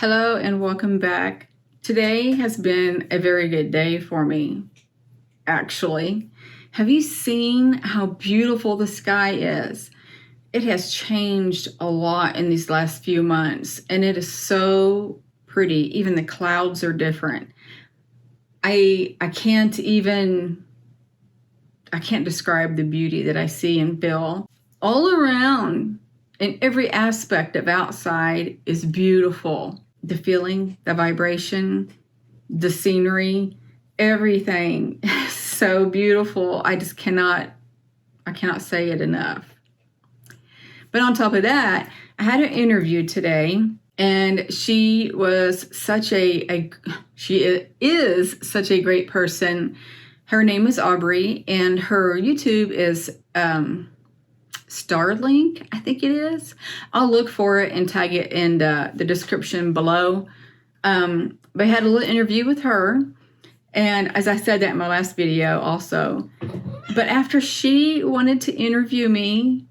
Hello and welcome back. Today has been a very good day for me, actually. Have you seen how beautiful the sky is? It has changed a lot in these last few months, and it is so pretty. Even the clouds are different. I can't describe the beauty that I see and feel all around. And every aspect of outside is beautiful. The feeling, the vibration, the scenery, everything is so beautiful. I cannot say it enough. But on top of that, I had an interview today, and she was she is such a great person. Her name is Aubrey, and her YouTube is Starlink, I think it is. I'll look for it and tag it in the description below. But I had a little interview with her, and as I said that in my last video also. But after she wanted to interview me,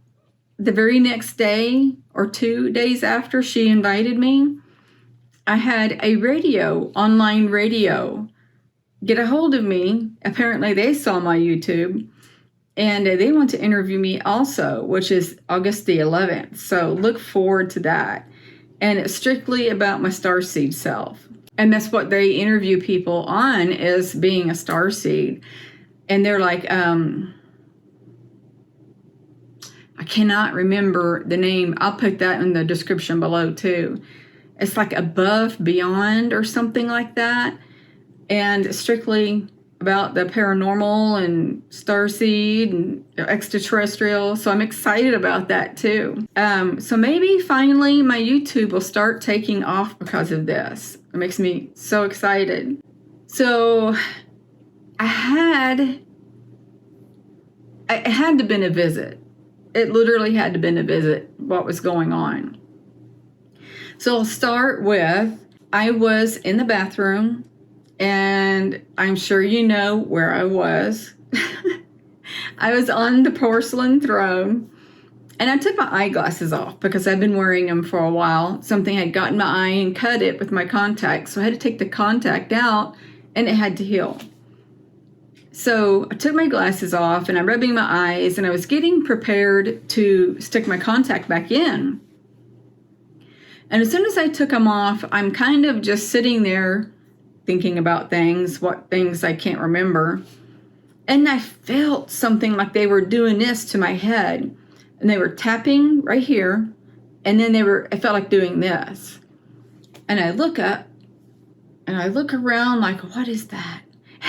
the very next day or 2 days after she invited me, I had a online radio, get a hold of me. Apparently they saw my YouTube. And they want to interview me also, which is August the 11th. So look forward to that. And it's strictly about my starseed self. And that's what they interview people on, is being a starseed. And they're like, I cannot remember the name. I'll put that in the description below too. It's like above, beyond, or something like that. And strictly about the paranormal and starseed and extraterrestrial. So I'm excited about that too. So maybe finally my YouTube will start taking off because of this. It makes me so excited. So it had to been a visit. It literally had to been a visit, what was going on. So I'll start with, I was in the bathroom, and I'm sure you know where I was. I was on the porcelain throne, and I took my eyeglasses off because I've been wearing them for a while. Something had gotten my eye and cut it with my contact, so I had to take the contact out, and it had to heal. So I took my glasses off, and I'm rubbing my eyes, and I was getting prepared to stick my contact back in. And as soon as I took them off, I'm kind of just sitting there thinking about what things I can't remember. And I felt something like they were doing this to my head. And they were tapping right here. And then I felt like doing this. And I look up and I look around like, what is that?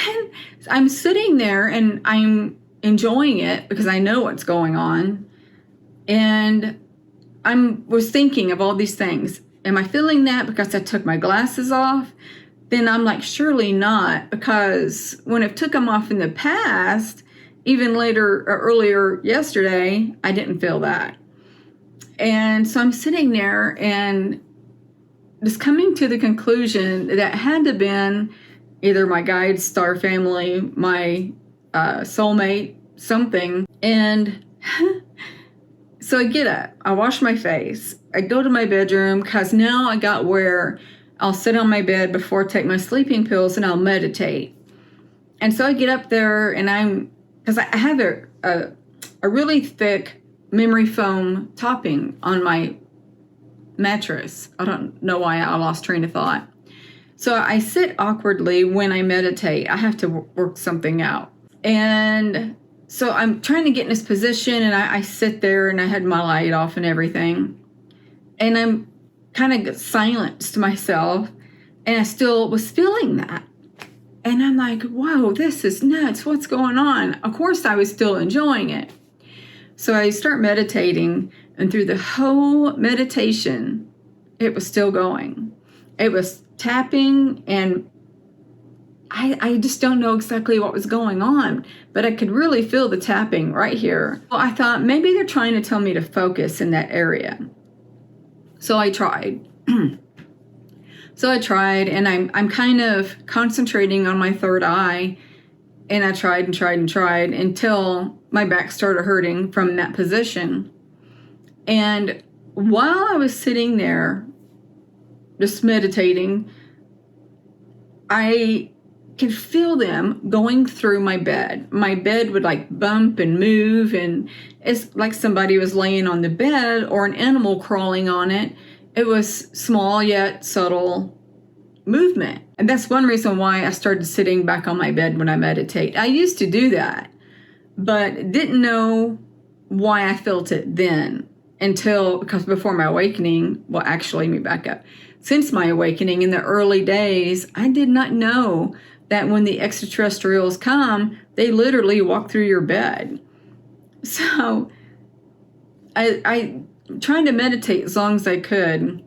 And I'm sitting there and I'm enjoying it because I know what's going on. And was thinking of all these things. Am I feeling that because I took my glasses off? Then I'm like, surely not, because when I took them off in the past, even later or earlier yesterday, I didn't feel that. And so I'm sitting there and just coming to the conclusion that had to have been either my guide, star family, my soulmate, something. And so I get up, I wash my face, I go to my bedroom, because now I got where I'll sit on my bed before I take my sleeping pills and I'll meditate. And so I get up there and because I have a really thick memory foam topping on my mattress. I don't know why I lost train of thought. So I sit awkwardly when I meditate. I have to work something out. And so I'm trying to get in this position, and I sit there, and I had my light off and everything. And I'm kind of silenced myself, and I still was feeling that. And I'm like, whoa, this is nuts. What's going on? Of course, I was still enjoying it. So I start meditating, and through the whole meditation, it was still going. It was tapping, and I just don't know exactly what was going on, but I could really feel the tapping right here. Well, I thought maybe they're trying to tell me to focus in that area. So I tried. And I'm kind of concentrating on my third eye, and I tried until my back started hurting from that position. And while I was sitting there just meditating, I could feel them going through my bed. My bed would like bump and move, and it's like somebody was laying on the bed or an animal crawling on it. It was small yet subtle movement. And that's one reason why I started sitting back on my bed when I meditate. I used to do that, but didn't know why I felt it then because before my awakening, well, actually, let me back up. Since my awakening in the early days, I did not know that when the extraterrestrials come, they literally walk through your bed. So I trying to meditate as long as I could, and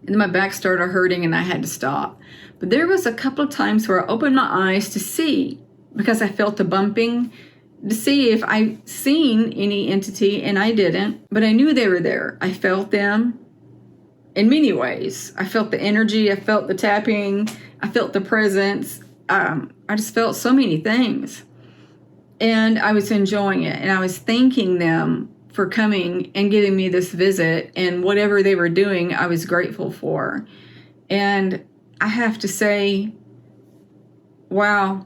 then my back started hurting and I had to stop. But there was a couple of times where I opened my eyes to see, because I felt the bumping, to see if I seen any entity, and I didn't, but I knew they were there. I felt them in many ways. I felt the energy, I felt the tapping, I felt the presence. I just felt so many things. And I was enjoying it, and I was thanking them for coming and giving me this visit, and whatever they were doing, I was grateful for. And I have to say, wow,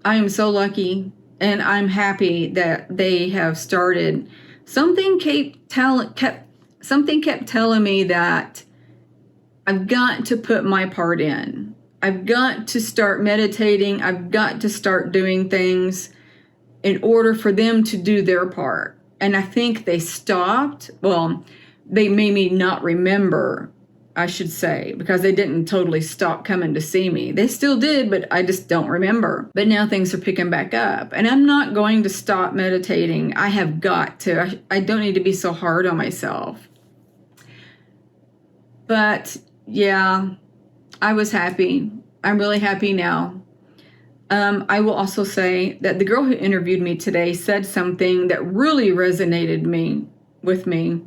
I am so lucky, and I'm happy that they have started. Something kept telling me that I've got to put my part in. I've got to start meditating. I've got to start doing things in order for them to do their part. And I think they stopped. Well, they made me not remember, I should say, because they didn't totally stop coming to see me. They still did, but I just don't remember. But now things are picking back up, and I'm not going to stop meditating. I have got to. I don't need to be so hard on myself. But yeah, I was happy. I'm really happy now. I will also say that the girl who interviewed me today said something that really resonated with me.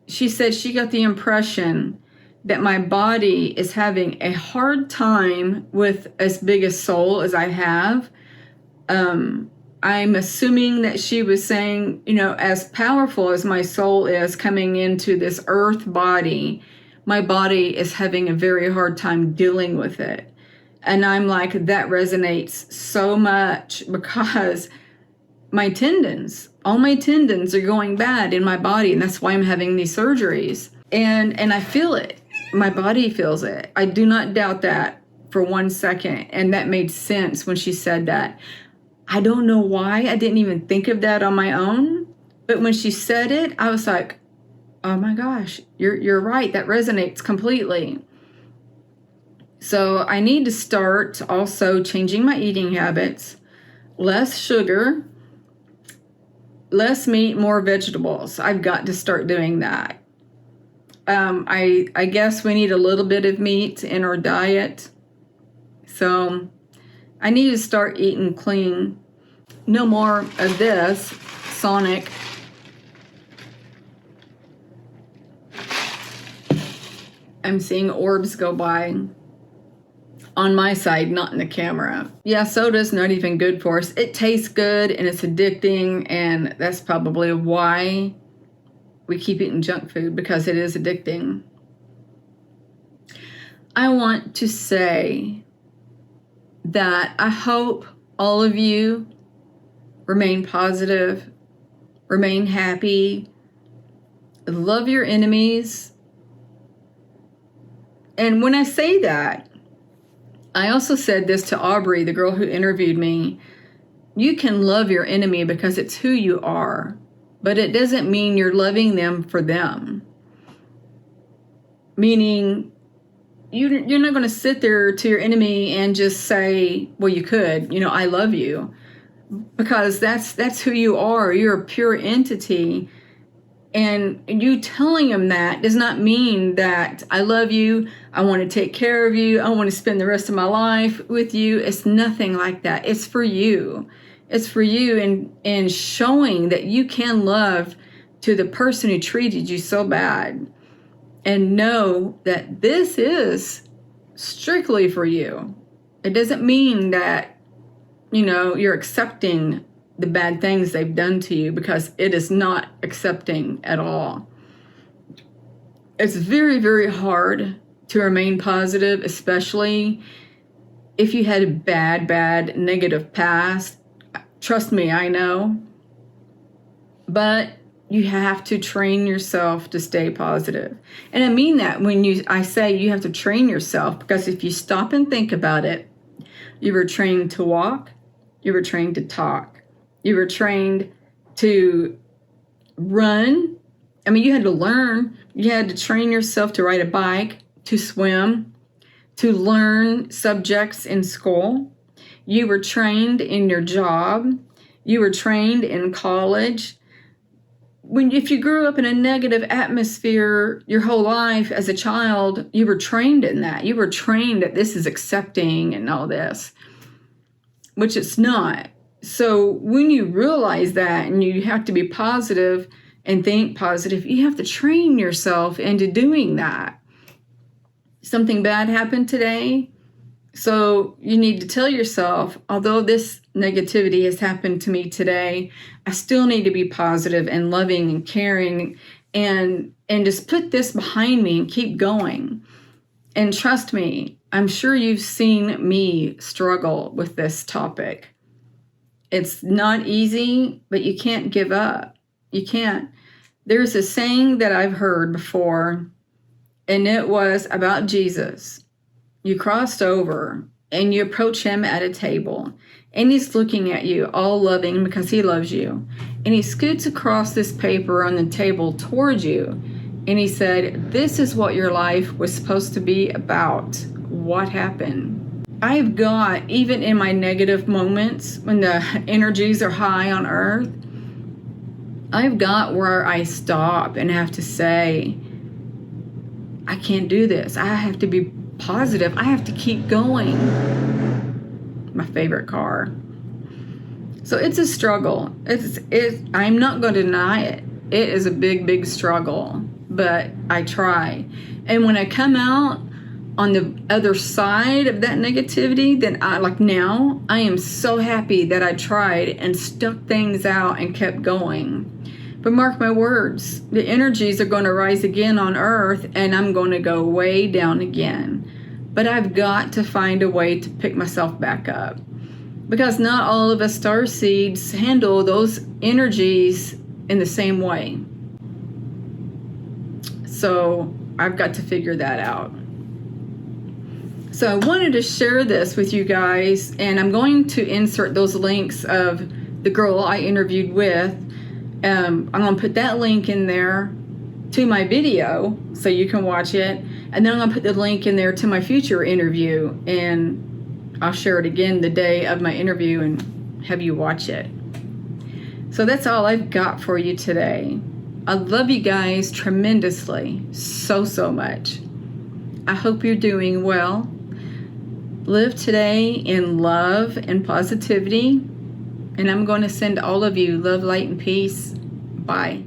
She said she got the impression that my body is having a hard time with as big a soul as I have. I'm assuming that she was saying, as powerful as my soul is coming into this earth body, my body is having a very hard time dealing with it. And I'm like, that resonates so much, because all my tendons are going bad in my body, and that's why I'm having these surgeries. And I feel it. My body feels it. I do not doubt that for 1 second. And that made sense when she said that. I don't know why I didn't even think of that on my own. But when she said it, I was like, oh my gosh, you're right. That resonates completely. So I need to start also changing my eating habits. Less sugar, less meat, more vegetables. I've got to start doing that. I guess we need a little bit of meat in our diet. So I need to start eating clean. No more of this Sonic. I'm seeing orbs go by on my side, not in the camera. Yeah, soda's not even good for us. It tastes good and it's addicting, and that's probably why we keep eating junk food, because it is addicting. I want to say that I hope all of you remain positive, remain happy, love your enemies. And when I say that, I also said this to Aubrey, the girl who interviewed me. You can love your enemy because it's who you are, but it doesn't mean you're loving them for them. Meaning, you're not going to sit there to your enemy and just say, well, you could, I love you, because that's who you are. You're a pure entity. And you telling them that does not mean that I love you, I want to take care of you, I want to spend the rest of my life with you. It's nothing like that. It's for you. It's for you, and showing that you can love to the person who treated you so bad, and know that this is strictly for you. It doesn't mean that, you're accepting the bad things they've done to you, because it is not accepting at all. It's very, very hard to remain positive, especially if you had a bad, negative past. Trust me, I know. But you have to train yourself to stay positive. And I mean that when I say you have to train yourself, because if you stop and think about it, you were trained to walk, you were trained to talk, you were trained to run. I mean, you had to learn, you had to train yourself to ride a bike, to swim, to learn subjects in school. You were trained in your job. You were trained in college. If you grew up in a negative atmosphere your whole life as a child, you were trained in that. You were trained that this is accepting and all this, which it's not. So when you realize that and you have to be positive and think positive, you have to train yourself into doing that. Something bad happened today, so you need to tell yourself, although this negativity has happened to me today, I still need to be positive and loving and caring and just put this behind me and keep going. And trust me, I'm sure you've seen me struggle with this topic. It's not easy, but you can't give up. You can't. There's a saying that I've heard before, and it was about Jesus. You crossed over and you approach him at a table, and he's looking at you, all loving because he loves you. And he scoots across this paper on the table towards you, and he said, "This is what your life was supposed to be about. What happened?" I've got, even in my negative moments, when the energies are high on earth, I've got where I stop and have to say, I can't do this. I have to be positive. I have to keep going. My favorite car. So it's a struggle. I'm not going to deny it. It is a big, big struggle, but I try. And when I come out on the other side of that negativity, then I am so happy that I tried and stuck things out and kept going. But mark my words, the energies are going to rise again on earth, and I'm going to go way down again. But I've got to find a way to pick myself back up, because not all of us star seeds handle those energies in the same way. So I've got to figure that out. So I wanted to share this with you guys, and I'm going to insert those links of the girl I interviewed with. I'm going to put that link in there to my video so you can watch it. And then I'm going to put the link in there to my future interview, and I'll share it again the day of my interview and have you watch it. So that's all I've got for you today. I love you guys tremendously, so much. I hope you're doing well. Live today in love and positivity. And I'm going to send all of you love, light, and peace. Bye.